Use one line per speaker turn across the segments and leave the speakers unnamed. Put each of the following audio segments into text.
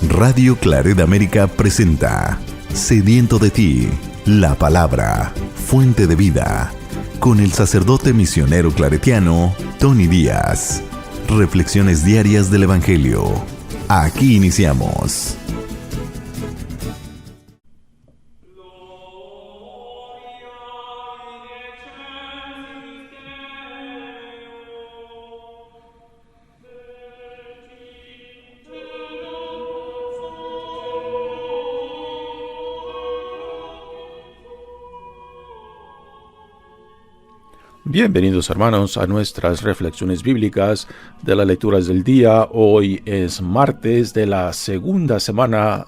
Radio Claret América presenta Sediento de ti, la palabra, fuente de vida, con el sacerdote misionero claretiano Tony Díaz. Reflexiones diarias del Evangelio. Aquí iniciamos.
Bienvenidos hermanos a nuestras reflexiones bíblicas de las lecturas del día. Hoy es martes de la segunda semana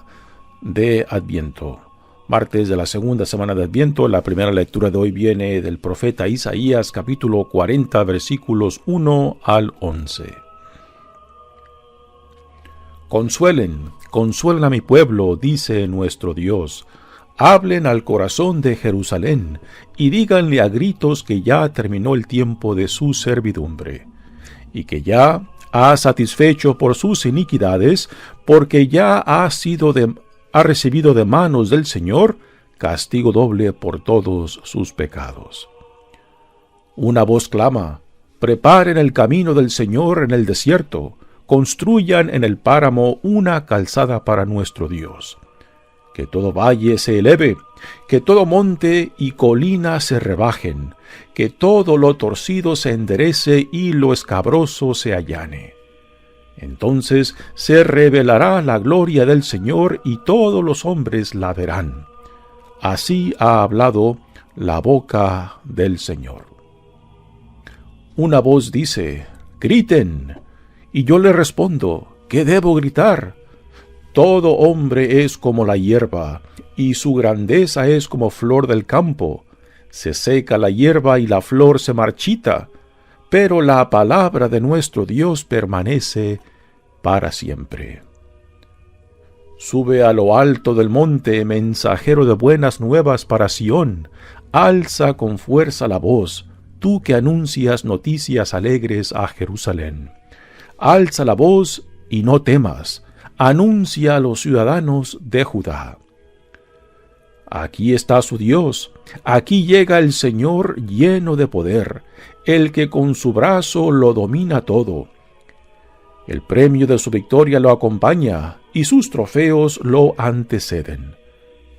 de Adviento. Martes de la segunda semana de Adviento. La primera lectura de hoy viene del profeta Isaías, capítulo 40, versículos 1 al 11. Consuelen a mi pueblo, dice nuestro Dios. Hablen al corazón de Jerusalén y díganle a gritos que ya terminó el tiempo de su servidumbre, y que ya ha satisfecho por sus iniquidades, porque ya ha recibido de manos del Señor castigo doble por todos sus pecados. Una voz clama: preparen el camino del Señor en el desierto, construyan en el páramo una calzada para nuestro Dios. Que todo valle se eleve, que todo monte y colina se rebajen, que todo lo torcido se enderece y lo escabroso se allane. Entonces se revelará la gloria del Señor y todos los hombres la verán. Así ha hablado la boca del Señor. Una voz dice: griten. Y yo le respondo: ¿qué debo gritar? Todo hombre es como la hierba, y su grandeza es como flor del campo. Se seca la hierba y la flor se marchita, pero la palabra de nuestro Dios permanece para siempre. Sube a lo alto del monte, mensajero de buenas nuevas para Sión. Alza con fuerza la voz, tú que anuncias noticias alegres a Jerusalén. Alza la voz y no temas. Anuncia a los ciudadanos de Judá. Aquí está su Dios, aquí llega el Señor lleno de poder, el que con su brazo lo domina todo. El premio de su victoria lo acompaña, y sus trofeos lo anteceden.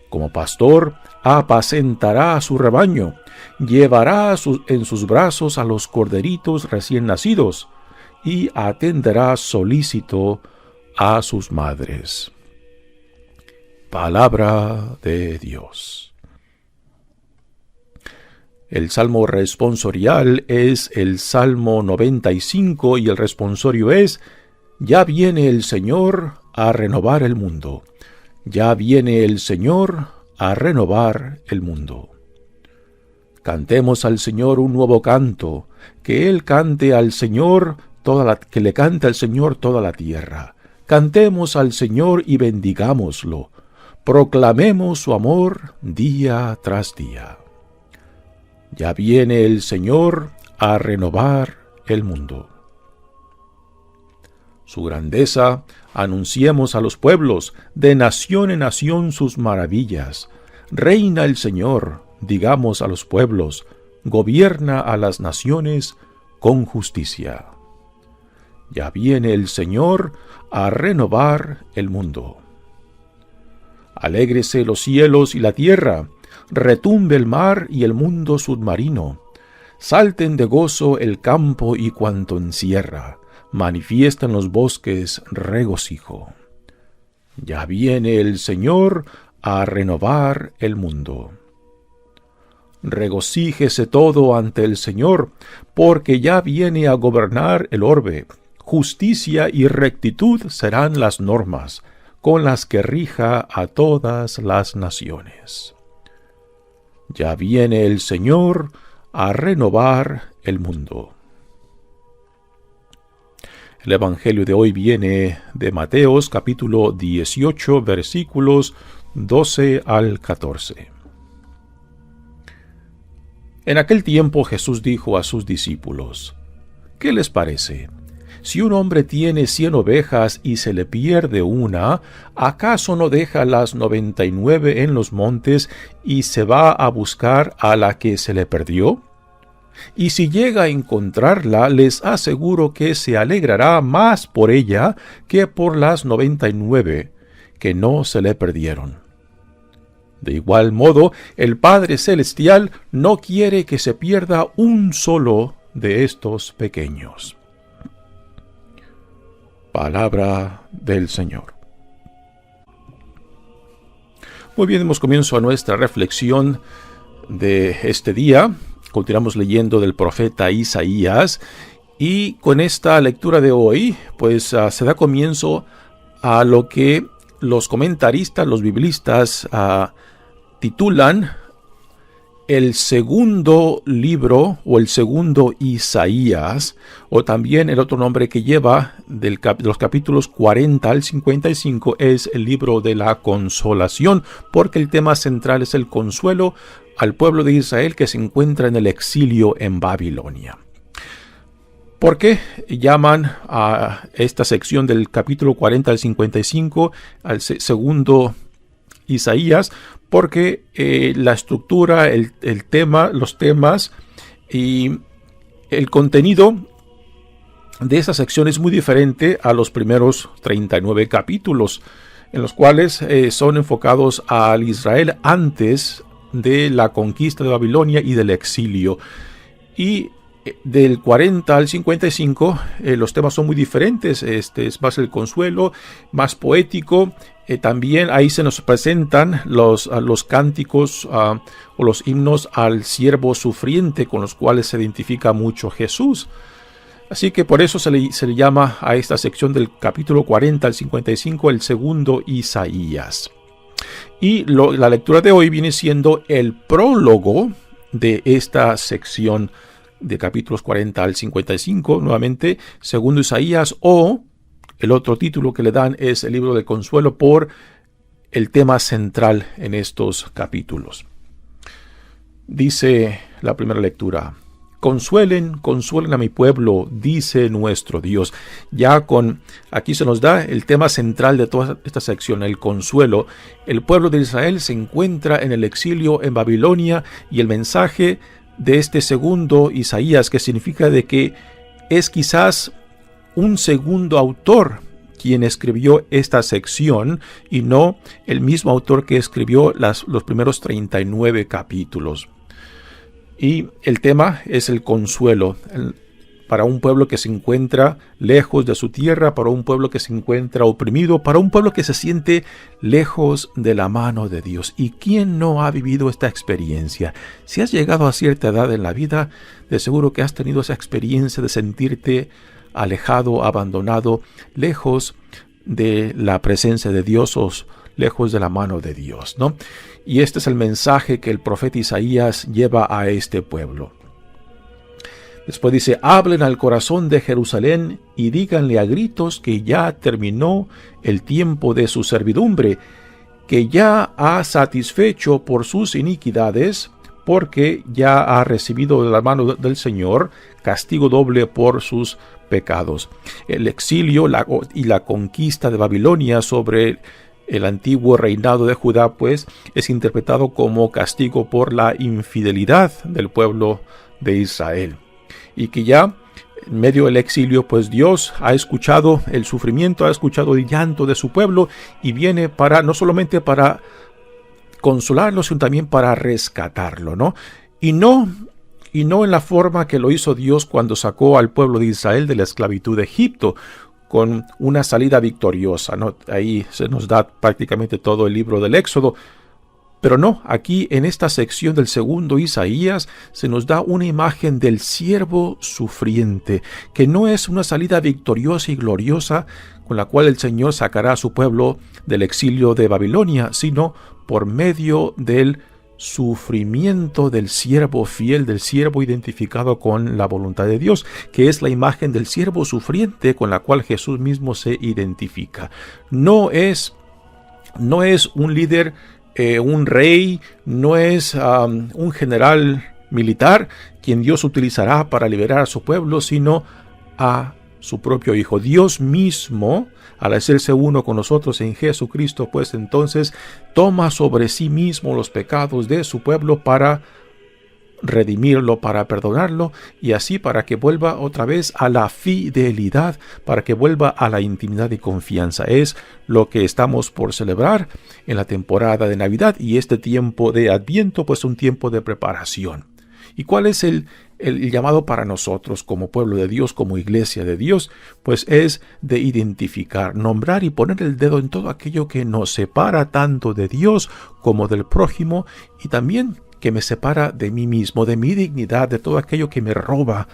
Como pastor, apacentará a su rebaño, llevará en sus brazos a los corderitos recién nacidos, y atenderá solícito a sus madres. Palabra de Dios. El salmo responsorial es el Salmo 95 y el responsorio es: ya viene el Señor a renovar el mundo. Ya viene el Señor a renovar el mundo. Cantemos al Señor un nuevo canto, que Él cante al Señor que le cante al Señor toda la tierra. Cantemos al Señor y bendigámoslo. Proclamemos su amor día tras día. Ya viene el Señor a renovar el mundo. Su grandeza anunciemos a los pueblos, de nación en nación sus maravillas. Reina el Señor, digamos a los pueblos, gobierna a las naciones con justicia. Ya viene el Señor a renovar el mundo. Alégrese los cielos y la tierra, retumbe el mar y el mundo submarino. Salten de gozo el campo y cuanto encierra, manifiestan los bosques regocijo. Ya viene el Señor a renovar el mundo. Regocíjese todo ante el Señor, porque ya viene a gobernar el orbe. Justicia y rectitud serán las normas, con las que rija a todas las naciones. Ya viene el Señor a renovar el mundo. El Evangelio de hoy viene de Mateos, capítulo 18, versículos 12 al 14. En aquel tiempo Jesús dijo a sus discípulos: ¿qué les parece? Si un hombre tiene 100 ovejas y se le pierde una, ¿acaso no deja las 99 en los montes y se va a buscar a la que se le perdió? Y si llega a encontrarla, les aseguro que se alegrará más por ella que por las 99 que no se le perdieron. De igual modo, el Padre Celestial no quiere que se pierda un solo de estos pequeños. Palabra del Señor. Muy bien, demos comienzo a nuestra reflexión de este día. Continuamos leyendo del profeta Isaías, y con esta lectura de hoy, pues se da comienzo a lo que los comentaristas, los biblistas, titulan el segundo libro o el segundo Isaías, o también el otro nombre que lleva de los capítulos 40 al 55 es el libro de la consolación, porque el tema central es el consuelo al pueblo de Israel que se encuentra en el exilio en Babilonia. ¿Por qué llaman a esta sección del capítulo 40 al 55 al segundo Isaías? Porque la estructura, el tema, los temas y el contenido de esa sección es muy diferente a los primeros 39 capítulos, en los cuales son enfocados al Israel antes de la conquista de Babilonia y del exilio. Y del 40 al 55 los temas son muy diferentes. Es más el consuelo, más poético. También ahí se nos presentan los cánticos o los himnos al siervo sufriente, con los cuales se identifica mucho Jesús. Así que por eso se le llama a esta sección del capítulo 40 al 55 el segundo Isaías. Y la lectura de hoy viene siendo el prólogo de esta sección de capítulos 40 al 55, nuevamente, segundo Isaías, o el otro título que le dan es el libro de consuelo, por el tema central en estos capítulos. Dice la primera lectura: Consuelen, consuelen a mi pueblo, dice nuestro Dios. Aquí se nos da el tema central de toda esta sección, el consuelo. El pueblo de Israel se encuentra en el exilio en Babilonia, y el mensaje de este segundo Isaías, que significa de que es quizás un segundo autor quien escribió esta sección, y no el mismo autor que escribió los primeros 39 capítulos. Y el tema es el consuelo para un pueblo que se encuentra lejos de su tierra, para un pueblo que se encuentra oprimido, para un pueblo que se siente lejos de la mano de Dios. ¿Y quién no ha vivido esta experiencia? Si has llegado a cierta edad en la vida, de seguro que has tenido esa experiencia de sentirte alejado, abandonado, lejos de la presencia de Dios o lejos de la mano de Dios, ¿no? Y este es el mensaje que el profeta Isaías lleva a este pueblo. Después dice: hablen al corazón de Jerusalén y díganle a gritos que ya terminó el tiempo de su servidumbre, que ya ha satisfecho por sus iniquidades, porque ya ha recibido de la mano del Señor castigo doble por sus pecados. El exilio y la conquista de Babilonia sobre el antiguo reinado de Judá, pues, es interpretado como castigo por la infidelidad del pueblo de Israel. Y que ya en medio del exilio, pues Dios ha escuchado el sufrimiento, ha escuchado el llanto de su pueblo, y viene no solamente para consolarlo, sino también para rescatarlo, ¿no? Y no en la forma que lo hizo Dios cuando sacó al pueblo de Israel de la esclavitud de Egipto, con una salida victoriosa, ¿no? Ahí se nos da prácticamente todo el libro del Éxodo. Pero no, aquí en esta sección del segundo Isaías se nos da una imagen del siervo sufriente, que no es una salida victoriosa y gloriosa con la cual el Señor sacará a su pueblo del exilio de Babilonia, sino por medio del sufrimiento del siervo fiel, del siervo identificado con la voluntad de Dios, que es la imagen del siervo sufriente con la cual Jesús mismo se identifica. No es un líder, un rey, no es un general militar quien Dios utilizará para liberar a su pueblo, sino a su propio Hijo. Dios mismo, al hacerse uno con nosotros en Jesucristo, pues entonces toma sobre sí mismo los pecados de su pueblo para redimirlo, para perdonarlo, y así para que vuelva otra vez a la fidelidad, para que vuelva a la intimidad y confianza. Es lo que estamos por celebrar en la temporada de Navidad, y este tiempo de Adviento pues un tiempo de preparación. ¿Y cuál es el llamado para nosotros como pueblo de Dios, como iglesia de Dios? Pues es de identificar, nombrar y poner el dedo en todo aquello que nos separa tanto de Dios como del prójimo, y también que me separa de mí mismo, de mi dignidad, de todo aquello que me roba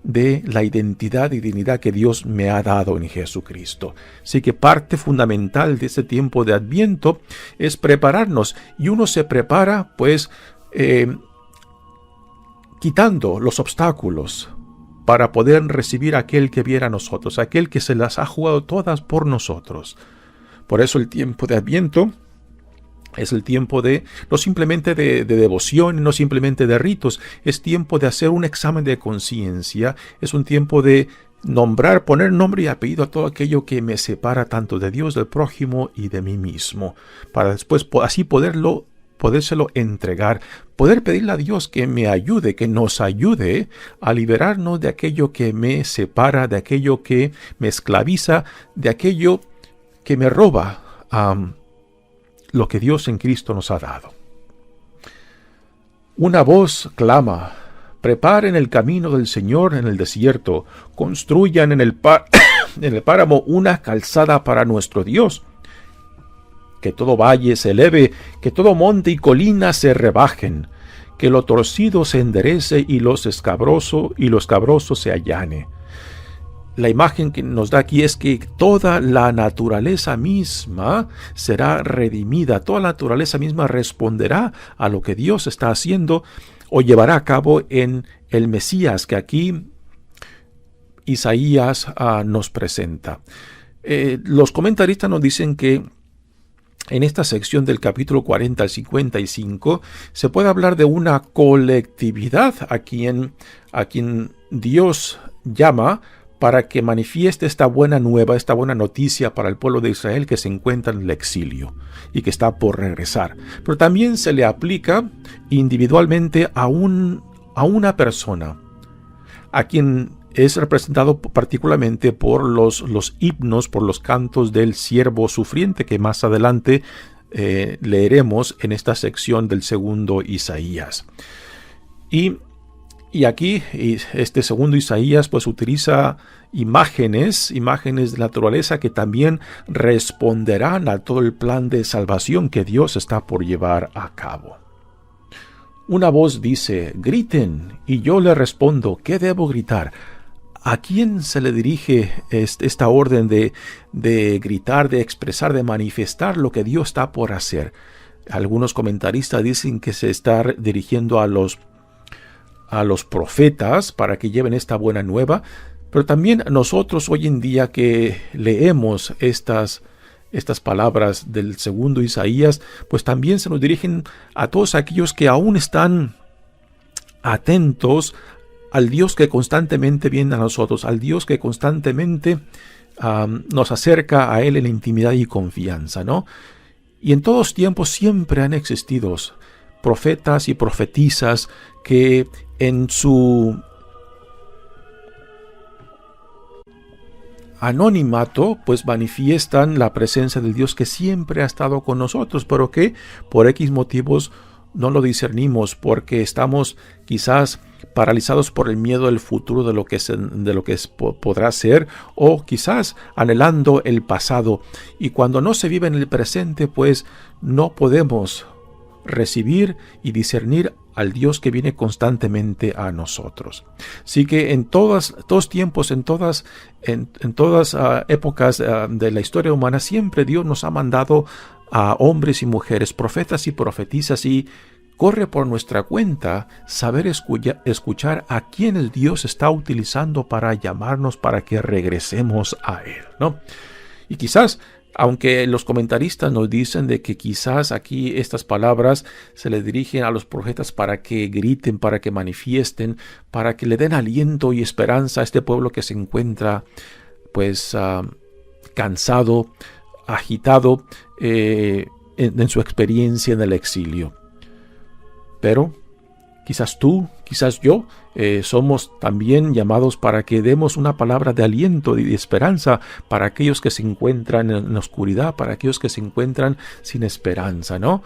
de la identidad y dignidad que Dios me ha dado en Jesucristo. Así que parte fundamental de este tiempo de Adviento es prepararnos, y uno se prepara pues quitando los obstáculos para poder recibir a aquel que viene a nosotros, aquel que se las ha jugado todas por nosotros. Por eso el tiempo de Adviento es el tiempo de no simplemente de devoción, no simplemente de ritos, es tiempo de hacer un examen de conciencia, es un tiempo de nombrar, poner nombre y apellido a todo aquello que me separa tanto de Dios, del prójimo y de mí mismo, para después así podérselo entregar, poder pedirle a Dios que me ayude, que nos ayude a liberarnos de aquello que me separa, de aquello que me esclaviza, de aquello que me roba lo que Dios en Cristo nos ha dado. Una voz clama: preparen el camino del Señor en el desierto, construyan en el páramo una calzada para nuestro Dios. Que todo valle se eleve, que todo monte y colina se rebajen, que lo torcido se enderece y lo escabroso se allane. La imagen que nos da aquí es que toda la naturaleza misma será redimida, toda la naturaleza misma responderá a lo que Dios está haciendo o llevará a cabo en el Mesías que aquí Isaías nos presenta. Los comentaristas nos dicen que en esta sección del capítulo 40 al 55 se puede hablar de una colectividad a quien Dios llama para que manifieste esta buena nueva, esta buena noticia para el pueblo de Israel que se encuentra en el exilio y que está por regresar. Pero también se le aplica individualmente a una persona, a quien es representado particularmente por los himnos, por los cantos del siervo sufriente, que más adelante leeremos en esta sección del segundo Isaías. Y aquí, este segundo Isaías, pues utiliza imágenes de naturaleza que también responderán a todo el plan de salvación que Dios está por llevar a cabo. Una voz dice: griten, y yo le respondo: ¿qué debo gritar? ¿A quién se le dirige esta orden de gritar, de expresar, de manifestar lo que Dios está por hacer? Algunos comentaristas dicen que se está dirigiendo a los profetas para que lleven esta buena nueva, pero también nosotros hoy en día que leemos estas palabras del segundo Isaías, pues también se nos dirigen a todos aquellos que aún están atentos al Dios que constantemente viene a nosotros, al Dios que constantemente nos acerca a Él en intimidad y confianza, ¿no? Y en todos tiempos siempre han existido profetas y profetisas que en su anonimato pues manifiestan la presencia del Dios que siempre ha estado con nosotros, pero que por X motivos no lo discernimos porque estamos quizás paralizados por el miedo del futuro, de lo que podrá ser, o quizás anhelando el pasado. Y cuando no se vive en el presente, pues no podemos recibir y discernir al Dios que viene constantemente a nosotros. Así que en todos tiempos, en todas épocas de la historia humana, siempre Dios nos ha mandado a hombres y mujeres, profetas y profetisas, y corre por nuestra cuenta saber escuchar a quienes Dios está utilizando para llamarnos, para que regresemos a Él, ¿no? Y quizás Aunque los comentaristas nos dicen de que quizás aquí estas palabras se le dirigen a los profetas para que griten, para que manifiesten, para que le den aliento y esperanza a este pueblo que se encuentra pues cansado, agitado en su experiencia en el exilio. Pero quizás tú, quizás yo, somos también llamados para que demos una palabra de aliento y de esperanza para aquellos que se encuentran en la oscuridad, para aquellos que se encuentran sin esperanza, ¿no?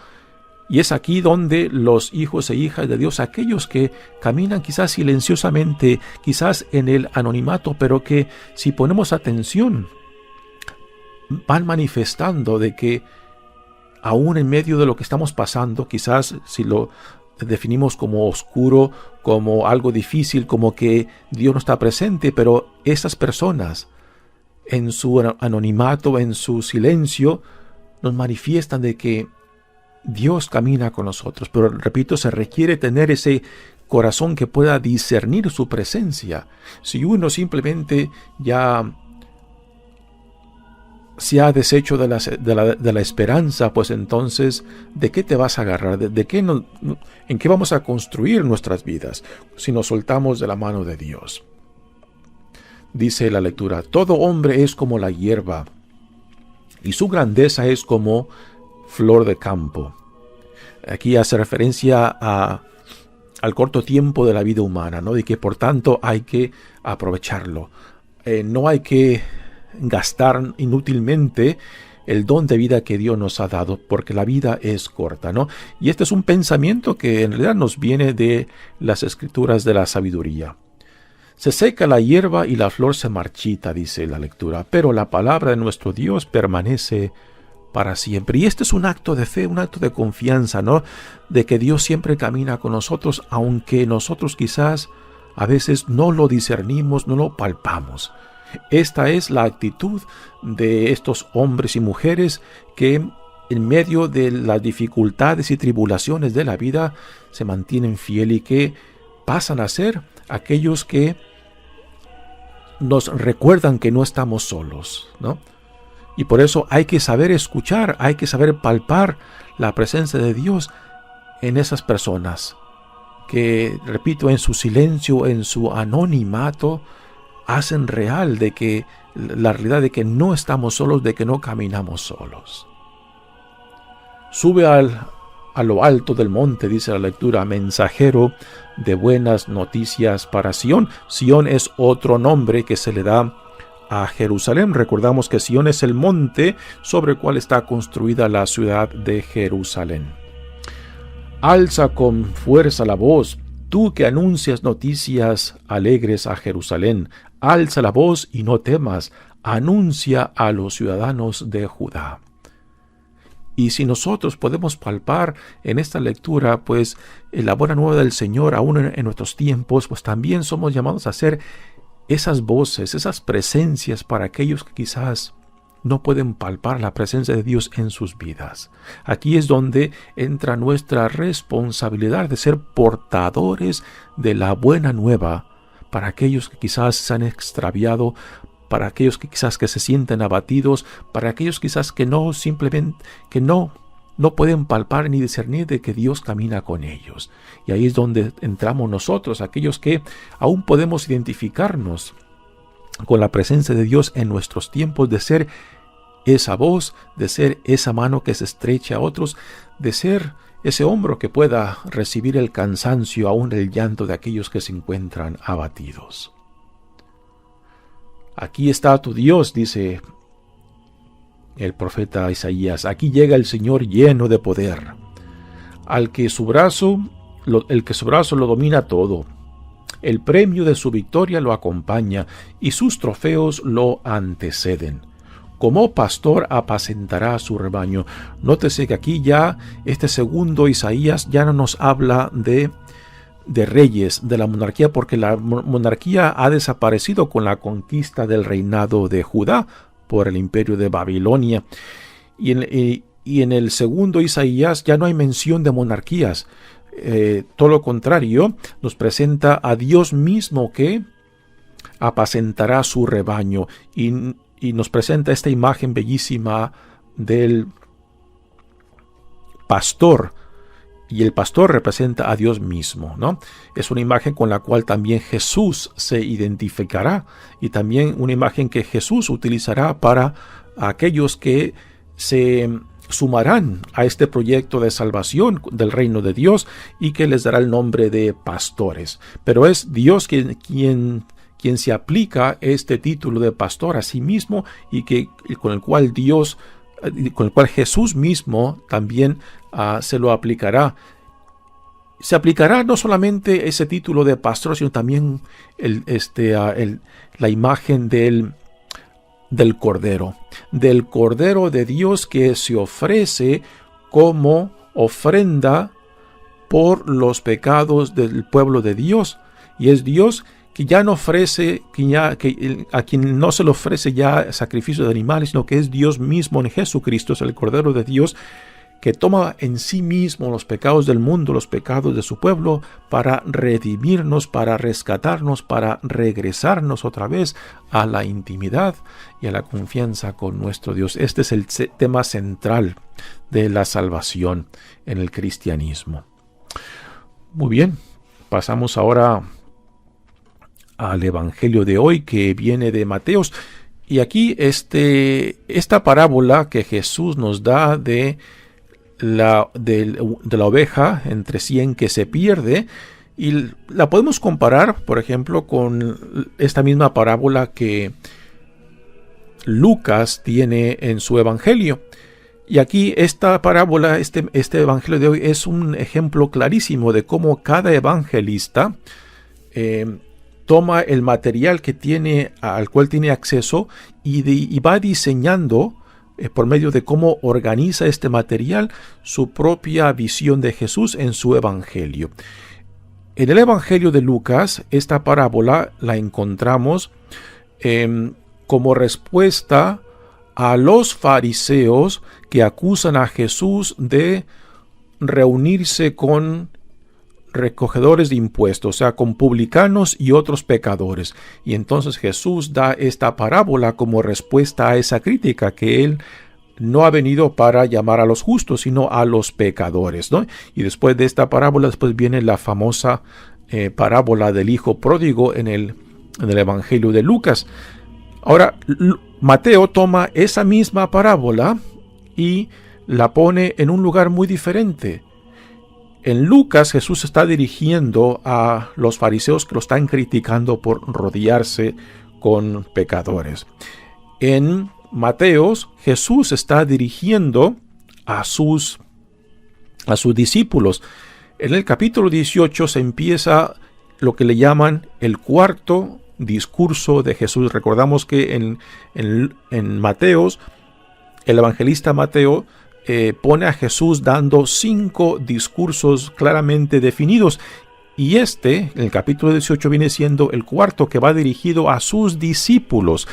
Y es aquí donde los hijos e hijas de Dios, aquellos que caminan quizás silenciosamente, quizás en el anonimato, pero que si ponemos atención, van manifestando de que aún en medio de lo que estamos pasando, quizás si lo definimos como oscuro, como algo difícil, como que Dios no está presente, pero esas personas en su anonimato, en su silencio, nos manifiestan de que Dios camina con nosotros. Pero repito, se requiere tener ese corazón que pueda discernir su presencia. Si uno simplemente ya se ha deshecho de la esperanza, pues entonces, ¿de qué te vas a agarrar? ¿En qué vamos a construir nuestras vidas si nos soltamos de la mano de Dios? Dice la lectura: todo hombre es como la hierba, y su grandeza es como flor de campo. Aquí hace referencia al corto tiempo de la vida humana, ¿no? Y que por tanto hay que aprovecharlo. No hay que gastar inútilmente el don de vida que Dios nos ha dado, porque la vida es corta, ¿no? Y este es un pensamiento que en realidad nos viene de las escrituras de la sabiduría. Se seca la hierba y la flor se marchita, dice la lectura, pero la palabra de nuestro Dios permanece para siempre. Y este es un acto de fe, un acto de confianza, ¿no? De que Dios siempre camina con nosotros, aunque nosotros quizás a veces no lo discernimos, no lo palpamos. Esta es la actitud de estos hombres y mujeres que en medio de las dificultades y tribulaciones de la vida se mantienen fieles y que pasan a ser aquellos que nos recuerdan que no estamos solos, ¿no? Y por eso hay que saber escuchar, hay que saber palpar la presencia de Dios en esas personas que, repito, en su silencio, en su anonimato, hacen real de que la realidad de que no estamos solos, de que no caminamos solos. Sube a lo alto del monte, dice la lectura, mensajero de buenas noticias para Sión. Sión es otro nombre que se le da a Jerusalén. Recordamos que Sión es el monte sobre el cual está construida la ciudad de Jerusalén. Alza con fuerza la voz, tú que anuncias noticias alegres a Jerusalén. Alza la voz y no temas, anuncia a los ciudadanos de Judá. Y si nosotros podemos palpar en esta lectura, pues la buena nueva del Señor, aún en nuestros tiempos, pues también somos llamados a ser esas voces, esas presencias para aquellos que quizás no pueden palpar la presencia de Dios en sus vidas. Aquí es donde entra nuestra responsabilidad de ser portadores de la buena nueva para aquellos que quizás se han extraviado, para aquellos que quizás que se sienten abatidos, para aquellos quizás que no simplemente, que no pueden palpar ni discernir de que Dios camina con ellos. Y ahí es donde entramos nosotros, aquellos que aún podemos identificarnos con la presencia de Dios en nuestros tiempos, de ser esa voz, de ser esa mano que se estrecha a otros, de ser ese hombro que pueda recibir el cansancio, aún el llanto de aquellos que se encuentran abatidos. Aquí está tu Dios, dice el profeta Isaías. Aquí llega el Señor lleno de poder, el que su brazo lo domina todo. El premio de su victoria lo acompaña y sus trofeos lo anteceden. Como pastor apacentará a su rebaño. Nótese que aquí ya este segundo Isaías ya no nos habla de reyes, de la monarquía, porque la monarquía ha desaparecido con la conquista del reinado de Judá por el imperio de Babilonia. Y en el segundo Isaías ya no hay mención de monarquías. Todo lo contrario, nos presenta a Dios mismo que apacentará su rebaño. Y y nos presenta esta imagen bellísima del pastor, y el pastor representa a Dios mismo, ¿no? Es una imagen con la cual también Jesús se identificará, y también una imagen que Jesús utilizará para aquellos que se sumarán a este proyecto de salvación del reino de Dios, y que les dará el nombre de pastores. Pero es Dios quien se aplica este título de pastor a sí mismo, y con el cual Jesús mismo también se lo aplicará. Se aplicará no solamente ese título de pastor, sino también la imagen del Cordero de Dios, que se ofrece como ofrenda por los pecados del pueblo de Dios. Y es Dios que ya no ofrece, a quien no se le ofrece ya sacrificio de animales, sino que es Dios mismo en Jesucristo, es el Cordero de Dios, que toma en sí mismo los pecados del mundo, los pecados de su pueblo, para redimirnos, para rescatarnos, para regresarnos otra vez a la intimidad y a la confianza con nuestro Dios. Este es el tema central de la salvación en el cristianismo. Muy bien, pasamos ahora al Evangelio de hoy, que viene de Mateos. Y aquí esta parábola que Jesús nos da de la oveja entre 100 que se pierde, y la podemos comparar, por ejemplo, con esta misma parábola que Lucas tiene en su evangelio. Y aquí esta parábola, este evangelio de hoy, es un ejemplo clarísimo de cómo cada evangelista toma el material que tiene, al cual tiene acceso, y va diseñando por medio de cómo organiza este material su propia visión de Jesús en su evangelio. En el evangelio de Lucas, esta parábola la encontramos como respuesta a los fariseos que acusan a Jesús de reunirse con recogedores de impuestos, o sea, con publicanos y otros pecadores. Y entonces Jesús da esta parábola como respuesta a esa crítica, que él no ha venido para llamar a los justos, sino a los pecadores, ¿no? Y después de esta parábola, después viene la famosa parábola del hijo pródigo en el evangelio de Lucas. Ahora, Mateo toma esa misma parábola y la pone en un lugar muy diferente. En Lucas, Jesús está dirigiendo a los fariseos que lo están criticando por rodearse con pecadores. En Mateos, Jesús está dirigiendo a sus discípulos. En el capítulo 18 se empieza lo que le llaman el cuarto discurso de Jesús. Recordamos que en Mateos, el evangelista Mateo pone a Jesús dando 5 discursos claramente definidos, y en el capítulo 18, viene siendo el cuarto, que va dirigido a sus discípulos.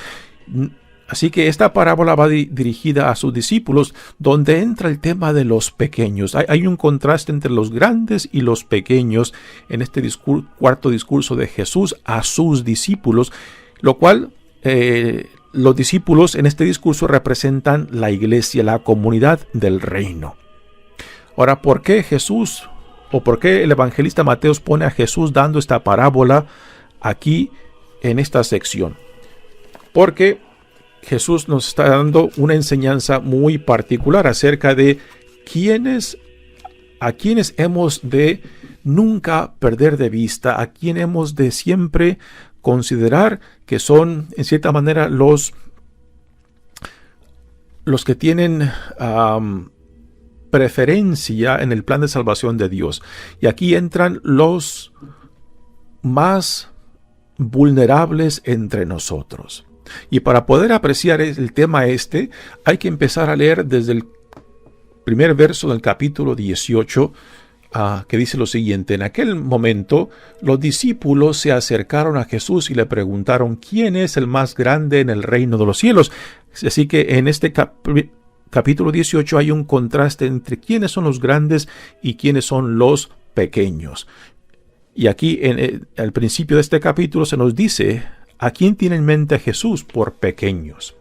Así que esta parábola va dirigida a sus discípulos, donde entra el tema de los pequeños. Hay un contraste entre los grandes y los pequeños en este cuarto discurso de Jesús a sus discípulos, lo cual los discípulos en este discurso representan la iglesia, la comunidad del reino. Ahora, ¿por qué Jesús, o por qué el evangelista Mateos pone a Jesús dando esta parábola aquí en esta sección? Porque Jesús nos está dando una enseñanza muy particular acerca de a quienes hemos de nunca perder de vista, a quien hemos de siempre considerar que son, en cierta manera, los que tienen preferencia en el plan de salvación de Dios. Y aquí entran los más vulnerables entre nosotros. Y para poder apreciar el tema hay que empezar a leer desde el primer verso del capítulo 18, que dice lo siguiente: en aquel momento los discípulos se acercaron a Jesús y le preguntaron: ¿quién es el más grande en el reino de los cielos? Así que en este capítulo 18 hay un contraste entre quiénes son los grandes y quiénes son los pequeños. Y aquí al principio de este capítulo se nos dice a quién tiene en mente Jesús por pequeños.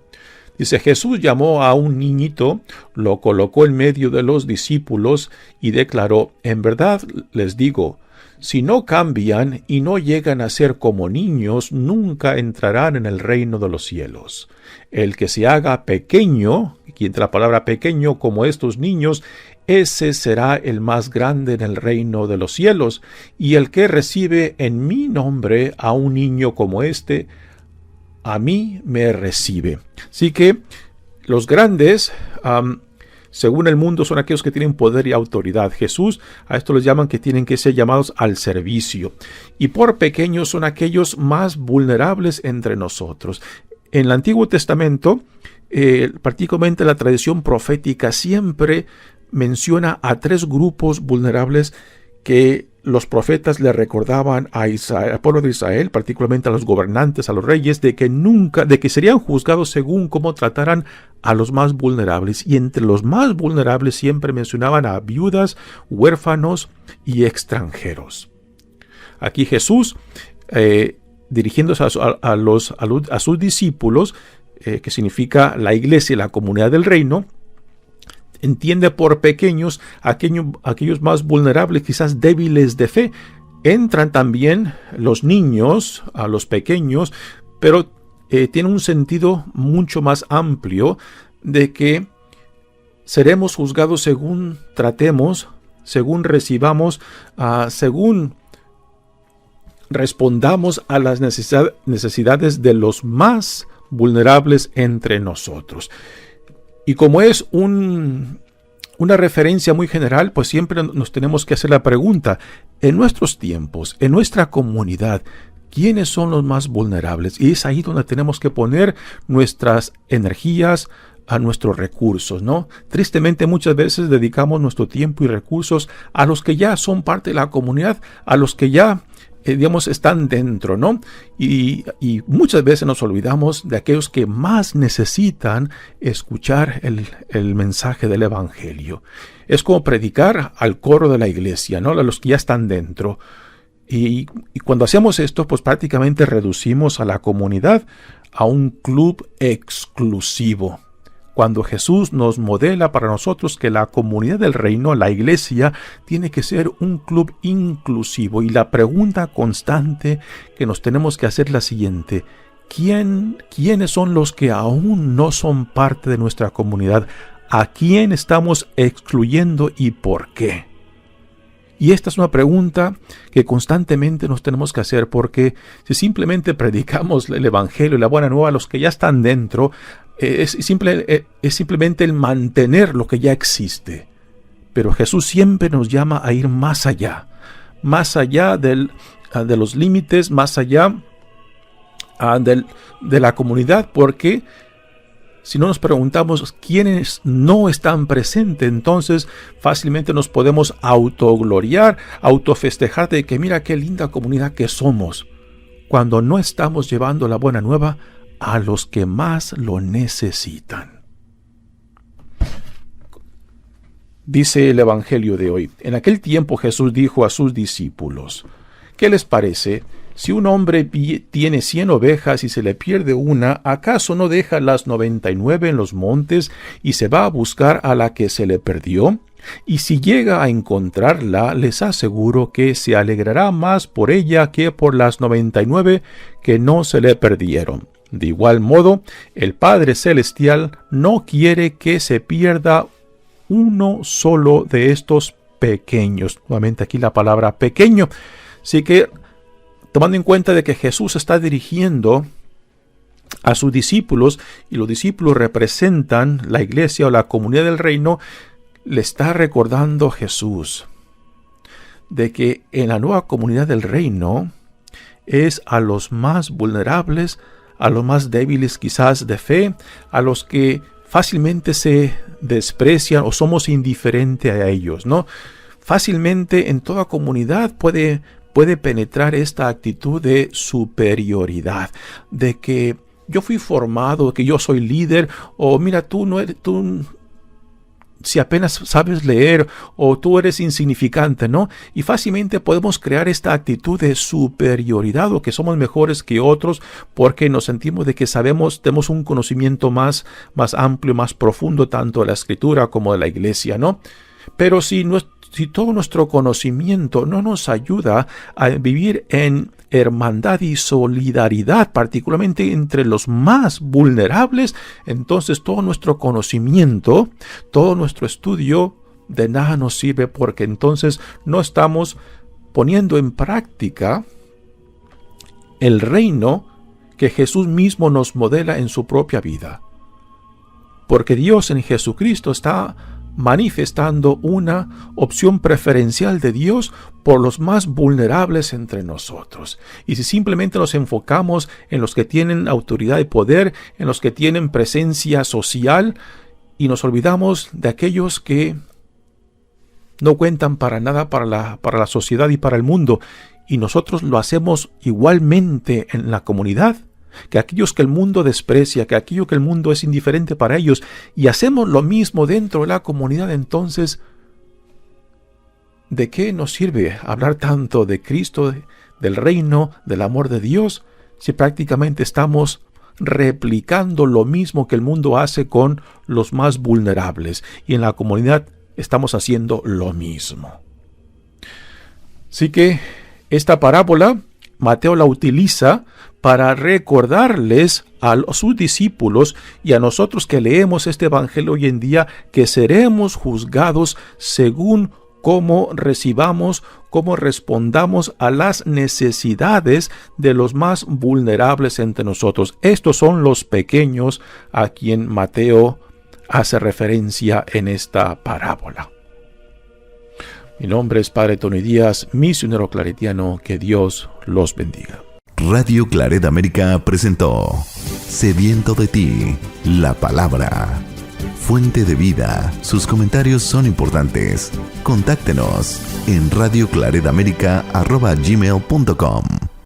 Dice, Jesús llamó a un niñito, lo colocó en medio de los discípulos y declaró, en verdad les digo, si no cambian y no llegan a ser como niños, nunca entrarán en el reino de los cielos. El que se haga pequeño, aquí entra la palabra pequeño, como estos niños, ese será el más grande en el reino de los cielos. Y el que recibe en mi nombre a un niño como este, a mí me recibe. Así que los grandes, según el mundo, son aquellos que tienen poder y autoridad. Jesús, a esto les llaman que tienen que ser llamados al servicio. Y por pequeños son aquellos más vulnerables entre nosotros. En el Antiguo Testamento, particularmente la tradición profética, siempre menciona a 3 grupos vulnerables que los profetas le recordaban a Israel, al pueblo de Israel, particularmente a los gobernantes, a los reyes, de que serían juzgados según cómo trataran a los más vulnerables. Y entre los más vulnerables siempre mencionaban a viudas, huérfanos y extranjeros. Aquí Jesús, dirigiéndose a sus discípulos, que significa la iglesia y la comunidad del reino, entiende por pequeños aquellos más vulnerables, quizás débiles de fe. Entran también los niños, a los pequeños, pero tiene un sentido mucho más amplio de que seremos juzgados según tratemos, según recibamos, según respondamos a las necesidades de los más vulnerables entre nosotros. Y como es una referencia muy general, pues siempre nos tenemos que hacer la pregunta, en nuestros tiempos, en nuestra comunidad, ¿quiénes son los más vulnerables? Y es ahí donde tenemos que poner nuestras energías, a nuestros recursos, ¿no? Tristemente muchas veces dedicamos nuestro tiempo y recursos a los que ya son parte de la comunidad, a los que ya están dentro, ¿no? Y muchas veces nos olvidamos de aquellos que más necesitan escuchar el mensaje del Evangelio. Es como predicar al coro de la iglesia, ¿no? A los que ya están dentro. Y cuando hacemos esto, pues prácticamente reducimos a la comunidad a un club exclusivo. Cuando Jesús nos modela para nosotros que la comunidad del reino, la iglesia, tiene que ser un club inclusivo. Y la pregunta constante que nos tenemos que hacer es la siguiente: ¿quiénes son los que aún no son parte de nuestra comunidad? ¿A quién estamos excluyendo y por qué? Y esta es una pregunta que constantemente nos tenemos que hacer, porque si simplemente predicamos el Evangelio y la buena nueva a los que ya están dentro, es simplemente el mantener lo que ya existe. Pero Jesús siempre nos llama a ir más allá de los límites, más allá de la comunidad, porque si no nos preguntamos quiénes no están presentes, entonces fácilmente nos podemos autogloriar, autofestejar de que mira qué linda comunidad que somos, cuando no estamos llevando la buena nueva a los que más lo necesitan. Dice el Evangelio de hoy: en aquel tiempo Jesús dijo a sus discípulos, ¿qué les parece? Si un hombre tiene 100 ovejas y se le pierde una, ¿acaso no deja las 99 en los montes y se va a buscar a la que se le perdió? Y si llega a encontrarla, les aseguro que se alegrará más por ella que por las 99 que no se le perdieron. De igual modo, el Padre Celestial no quiere que se pierda uno solo de estos pequeños. Nuevamente aquí la palabra pequeño. Así que, tomando en cuenta de que Jesús está dirigiendo a sus discípulos, y los discípulos representan la iglesia o la comunidad del reino, le está recordando Jesús de que en la nueva comunidad del reino es a los más vulnerables, a los más débiles quizás de fe, a los que fácilmente se desprecian o somos indiferentes a ellos, ¿no? Fácilmente en toda comunidad puede penetrar esta actitud de superioridad, de que yo fui formado, que yo soy líder, o mira, tú si apenas sabes leer o tú eres insignificante, ¿no? Y fácilmente podemos crear esta actitud de superioridad o que somos mejores que otros porque nos sentimos de que tenemos un conocimiento más amplio, más profundo, tanto de la Escritura como de la Iglesia, ¿no? Pero si todo nuestro conocimiento no nos ayuda a vivir en hermandad y solidaridad, particularmente entre los más vulnerables, entonces todo nuestro conocimiento, todo nuestro estudio de nada nos sirve, porque entonces no estamos poniendo en práctica el reino que Jesús mismo nos modela en su propia vida. Porque Dios en Jesucristo está manifestando una opción preferencial de Dios por los más vulnerables entre nosotros. Y si simplemente nos enfocamos en los que tienen autoridad y poder, en los que tienen presencia social, y nos olvidamos de aquellos que no cuentan para nada para la sociedad y para el mundo, y nosotros lo hacemos igualmente en la comunidad, que aquellos que el mundo desprecia, que aquello que el mundo es indiferente para ellos, y hacemos lo mismo dentro de la comunidad, entonces, ¿de qué nos sirve hablar tanto de Cristo, del reino, del amor de Dios, si prácticamente estamos replicando lo mismo que el mundo hace con los más vulnerables, y en la comunidad estamos haciendo lo mismo? Así que esta parábola Mateo la utiliza para recordarles a sus discípulos y a nosotros que leemos este evangelio hoy en día que seremos juzgados según cómo recibamos, cómo respondamos a las necesidades de los más vulnerables entre nosotros. Estos son los pequeños a quien Mateo hace referencia en esta parábola. Mi nombre es Padre Tony Díaz, misionero claretiano. Que Dios los bendiga.
Radio Claret América presentó Sediento de ti, la palabra. Fuente de vida. Sus comentarios son importantes. Contáctenos en radioclaretamerica@gmail.com.